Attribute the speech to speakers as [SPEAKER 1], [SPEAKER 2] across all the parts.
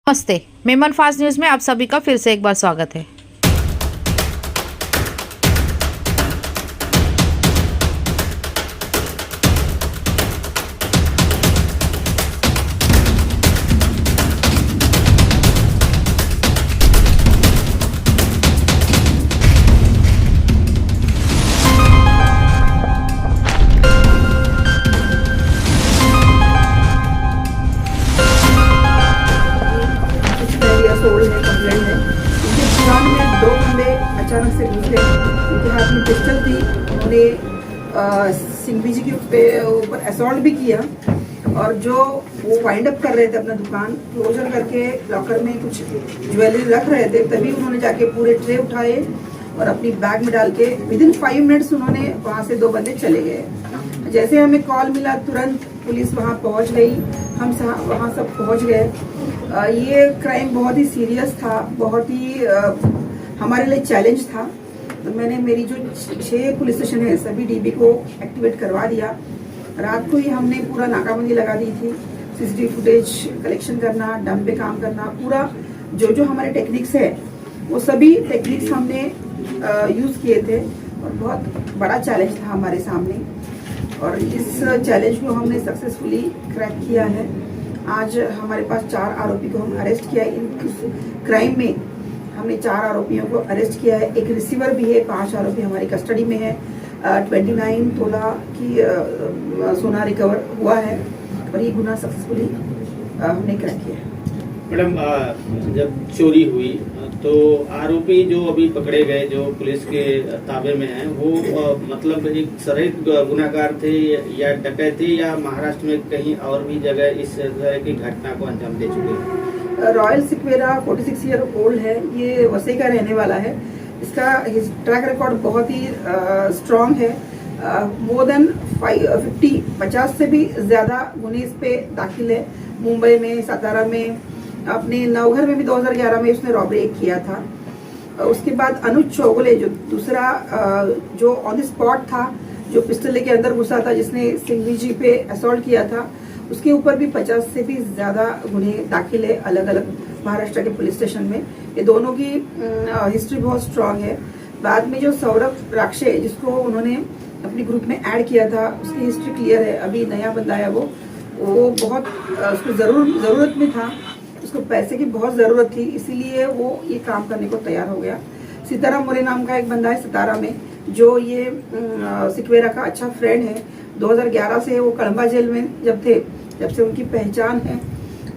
[SPEAKER 1] नमस्ते, Memon fast news में आप सभी का फिर से एक बार स्वागत है।
[SPEAKER 2] सोल्ड है, कंप्लेंट है। उनके दुकान में दो बंदे अचानक से घुस गए। उनके हाथ में पिस्टल थी। उन्होंने सिंघवी जी के ऊपर असॉल्ट भी किया और जो वो वाइंड अप कर रहे थे अपना दुकान क्लोजर करके लॉकर में कुछ ज्वेलरी रख रहे थे, तभी उन्होंने जाके पूरे ट्रे उठाए और अपनी बैग में डाल के विदिन 5 मिनट्स उन्होंने वहाँ से 2 बंदे चले गए। जैसे हमें कॉल मिला तुरंत पुलिस वहाँ पहुँच गई, हम वहाँ सब पहुँच गए। ये क्राइम बहुत ही सीरियस था, बहुत ही हमारे लिए चैलेंज था। तो मैंने मेरी जो 6 पुलिस स्टेशन है सभी डीबी को एक्टिवेट करवा दिया। रात को ही हमने पूरा नाकाबंदी लगा दी थी, सीसीटीवी फुटेज कलेक्शन करना, डंप पे काम करना, पूरा जो जो हमारे टेक्निक्स है वो सभी टेक्निक्स हमने यूज़ किए थे और बहुत बड़ा चैलेंज था हमारे सामने और इस चैलेंज को हमने सक्सेसफुली क्रैक किया है। आज हमारे पास 4 आरोपी को हम अरेस्ट किया है। इन क्राइम में हमने 4 आरोपियों को अरेस्ट किया है। एक रिसीवर भी है, 5 आरोपी हमारी कस्टडी में है। 29 तोला की सोना रिकवर हुआ है और ये गुना सक्सेसफुली हमने क्रैक किया है।
[SPEAKER 3] मैडम, जब चोरी हुई तो आरोपी जो अभी पकड़े गए जो पुलिस के ताबे में हैं वो मतलब एक सराइत गुनाहगार थे या डकैत थे या महाराष्ट्र में कहीं और भी जगह इस तरह की घटना को अंजाम दे चुके हैं?
[SPEAKER 2] रॉयल सिक्वेरा 46 ईयर ओल्ड है, ये वसई का रहने वाला है। इसका ट्रैक रिकॉर्ड बहुत ही स्ट्रॉन्ग है। मोर देन 50 से भी ज्यादा गुने इस पे दाखिल है। मुंबई में, सातारा में, अपने नवघर में भी 2011 में उसने रॉबरी किया था। उसके बाद अनुज चौगुले जो दूसरा जो ऑन द स्पॉट था, जो पिस्टल लेके अंदर घुसा था, जिसने सिंघवी जी पे असॉल्ट किया था, उसके ऊपर भी 50 से भी ज्यादा गुने दाखिल है अलग अलग महाराष्ट्र के पुलिस स्टेशन में। ये दोनों की हिस्ट्री बहुत स्ट्रांग है। बाद में जो सौरभ राक्षे जिसको उन्होंने अपने ग्रुप में ऐड किया था, उसकी हिस्ट्री क्लियर है। अभी नया बंदा है वो बहुत उसको जरूरत में था, उसको पैसे की बहुत जरूरत थी, इसीलिए वो ये काम करने को तैयार हो गया। सीताराम मोरे नाम का एक बंदा है सतारा में, जो ये सिक्वेरा का अच्छा फ्रेंड है। 2011 से वो कड़ंबा जेल में जब से उनकी पहचान है,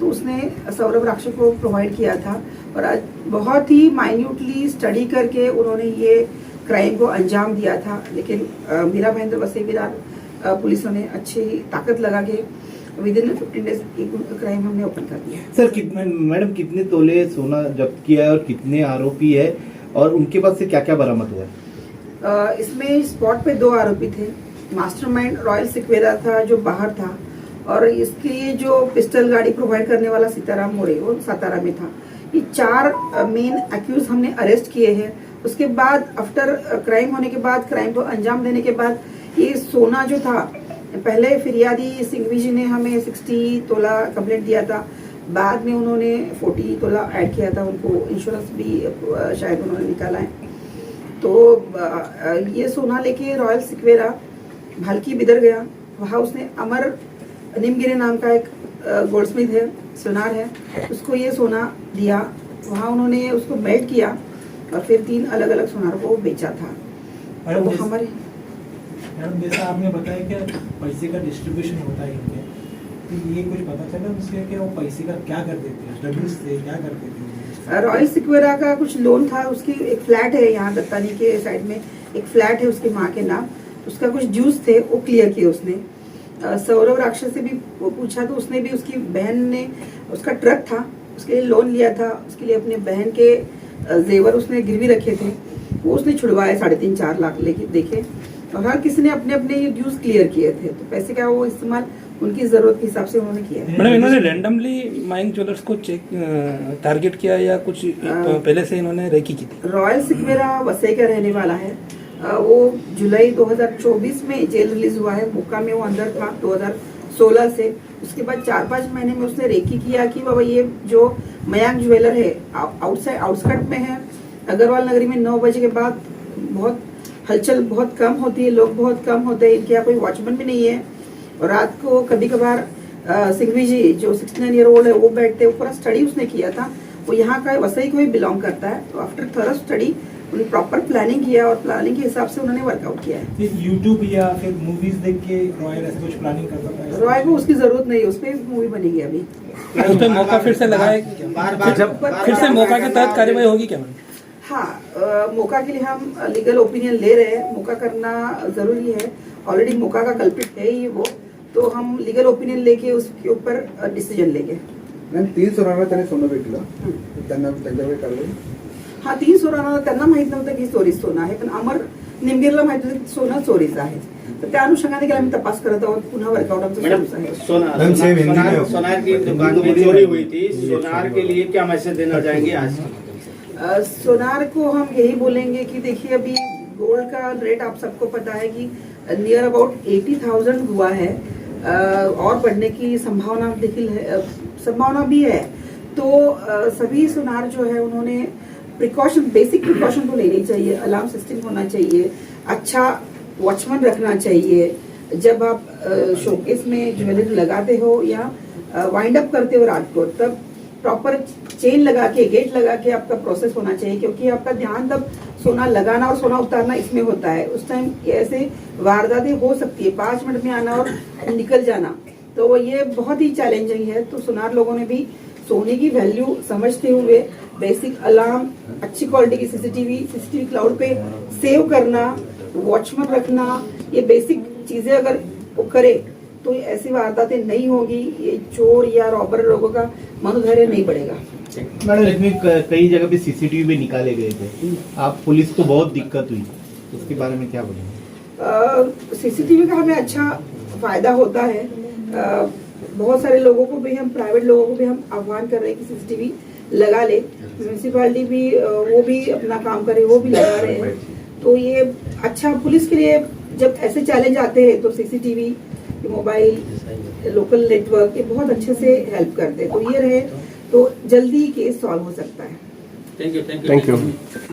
[SPEAKER 2] तो उसने सौरभ राक्षे को प्रोवाइड किया था और आज बहुत ही माइन्यूटली स्टडी करके उन्होंने ये क्राइम को अंजाम दिया था। लेकिन मीरा भाईंदर वसई विरार पुलिस ने अच्छी ताकत लगा के विदिन 15 डेज क्राइम हमने ओपन कर दिया।
[SPEAKER 4] सर, मैडम कितने तोले सोना जब्त किया है और कितने आरोपी है और उनके पास से क्या क्या बरामद हुआ है?
[SPEAKER 2] इसमें स्पॉट पे 2 आरोपी थे। मास्टरमाइंड रॉयल सिक्वेरा था जो बाहर था और इसके जो पिस्टल गाड़ी प्रोवाइड करने वाला सीताराम मोरे वो सातारा में था। ये 4 मेन एक्यूज हमने अरेस्ट किए हैं। उसके बाद आफ्टर क्राइम होने के बाद, क्राइम को अंजाम देने के बाद, ये सोना जो था, पहले फिरियादी सिंघवी जी ने हमें 60 तोला कंप्लेंट दिया था, बाद में उन्होंने 40 तोला ऐड किया था। उनको इंश्योरेंस भी शायद उन्होंने निकाला है। तो ये सोना लेके रॉयल सिक्वेरा भालकी बिदर गया। वहाँ उसने अमर निमगिरी नाम का एक गोल्डस्मिथ है, सोनार है, उसको ये सोना दिया। वहाँ उन्होंने उसको मेल्ट किया और फिर 3 अलग अलग सोनार को बेचा था। तो हमारे
[SPEAKER 5] मैडम, जैसा आपने बताया कि पैसे का डिस्ट्रीब्यूशन होता है इनके, तो ये कुछ पता चला उसके कि वो पैसे का क्या कर देते हैं, स्टडीज से क्या करते थे?
[SPEAKER 2] रॉयल सिक्वेरा का कुछ लोन था, उसकी एक फ्लैट है यहाँ दत्तानी के साइड में, एक फ्लैट है उसके माँ के नाम, उसका कुछ ड्यूज थे वो क्लियर किए उसने। सौरभ राक्षस से भी वो पूछा तो उसने भी, उसकी बहन ने, उसका ट्रक था, उसके लिए लोन लिया था, उसके लिए अपने बहन के जेवर उसने गिरवी रखे थे, वो उसने छुड़वाए 3.5-4 लाख लेके देखे। और हर किसी ने अपने अपने ये ड्यूज क्लियर किए थे, तो पैसे का वो इस्तेमाल उनकी जरूरत के हिसाब से उन्होंने किया।
[SPEAKER 6] मैडम, इन्होंने रैंडमली माइंग ज्वेलर्स को चेक टारगेट किया या कुछ पहले से इन्होंने रेकी की थी?
[SPEAKER 2] रॉयल सिक्वेरा वसई का रहने वाला है। वो जुलाई 2024 में जेल रिलीज हुआ है। मुक्का में वो अंदर था 2014 16 से। उसके बाद 4-5 महीने में उसने रेकी किया कि बाबा ये जो मयांक ज्वेलर है आउटस्कर्ट में है, अग्रवाल नगरी में 9 बजे के बाद बहुत हलचल बहुत कम होती है, लोग बहुत कम होते हैं, इनके यहाँ कोई वॉचमैन भी नहीं है। और रात को कभी कभार सिंघवी जी जो 69 ईयर ओल्ड है वो बैठते, वो पूरा स्टडी उसने किया था, वो यहाँ का वसई को ही बिलोंग करता है। तो आफ्टर थॉरो स्टडी उन्होंने प्रॉपर प्लानिंग किया और प्लानिंग के हिसाब से उन्होंने वर्कआउट किया है।
[SPEAKER 5] फिर यूट्यूब या फिर मूवीज देख के रॉयल ऐसे कुछ प्लानिंग करता था?
[SPEAKER 2] रॉय को उसकी जरूरत नहीं है, उस पर मूवी बनेगी अभी।
[SPEAKER 6] उस पर मौका फिर से लगाए, फिर से मौका के तहत कार्रवाई होगी क्या?
[SPEAKER 2] हाँ, मौका के लिए हम लीगल ओपिनियन ले रहे हैं, मौका करना जरूरी है। ऑलरेडी मौका का कल्पित है ही वो, तो हम लीगल ओपिनियन लेके उसके ऊपर डिसीजन लेंगे।
[SPEAKER 7] मॅम 3 सोनाला त्याने सोनं विकलं, त्यांना त्यांच्याकडे कारवाई?
[SPEAKER 2] हा 3 सोना त्यांना माहित नव्हतं की चोरीस सोनं आहे, पण अमर निमगिरला माहित होतं की सोनं चोरीचं आहे। तर त्या अनुषंगाने आम्ही तपास करत आहोत, पुन्हा वर्कआउट आमचं सुरूच आहे।
[SPEAKER 3] सोनार की दुकान में चोरी हुई थी, सोनार के लिए क्या मैसेज देना चाहेंगे आज?
[SPEAKER 2] सोनार को हम यही बोलेंगे कि देखिए अभी गोल्ड का रेट आप सबको पता है कि नियर अबाउट 80,000 हुआ है, और बढ़ने की संभावना भी है। तो सभी सोनार जो है उन्होंने बेसिक प्रिकॉशन तो लेनी चाहिए, अलार्म सिस्टम होना चाहिए, अच्छा वॉचमैन रखना चाहिए। जब आप शोकेस में ज्वेलरी लगाते हो या वाइंड अप करते हो रात को, तब प्रॉपर चेन लगा के गेट लगा के आपका प्रोसेस होना चाहिए, क्योंकि आपका ध्यान तब सोना लगाना और सोना उतारना इसमें होता है। उस टाइम ऐसे वारदातें हो सकती है, 5 मिनट में आना और निकल जाना, तो ये बहुत ही चैलेंजिंग है। तो सोनार लोगों ने भी सोने की वैल्यू समझते हुए बेसिक अलार्म, अच्छी क्वालिटी की सीसीटीवी क्लाउड पे सेव करना, वॉचमैन रखना, ये बेसिक चीजें अगर वो करे तो ऐसी वारदातें नहीं होगी, ये चोर या रॉबर लोगों का मनोधैर्य नहीं बढ़ेगा।
[SPEAKER 4] मैडम इसमें कई जगह पे सीसीटीवी भी निकाले गए थे, आप पुलिस को बहुत दिक्कत हुई, उसके बारे में क्या बोलेंगे?
[SPEAKER 2] सीसीटीवी का हमें अच्छा फायदा होता है। बहुत सारे लोगों को भी, हम प्राइवेट लोगों को भी हम आह्वान कर रहे हैं कि सीसीटीवी लगा ले। म्यूनिसिपैलिटी भी वो भी अपना काम करे, वो भी लगा रहे हैं। तो ये अच्छा पुलिस के लिए, जब ऐसे चैलेंज आते हैं तो सीसीटीवी, मोबाइल, लोकल नेटवर्क ये बहुत अच्छे से हेल्प करते हैं। तो ये रहे तो जल्दी केस सॉल्व हो सकता है।
[SPEAKER 3] Thank you.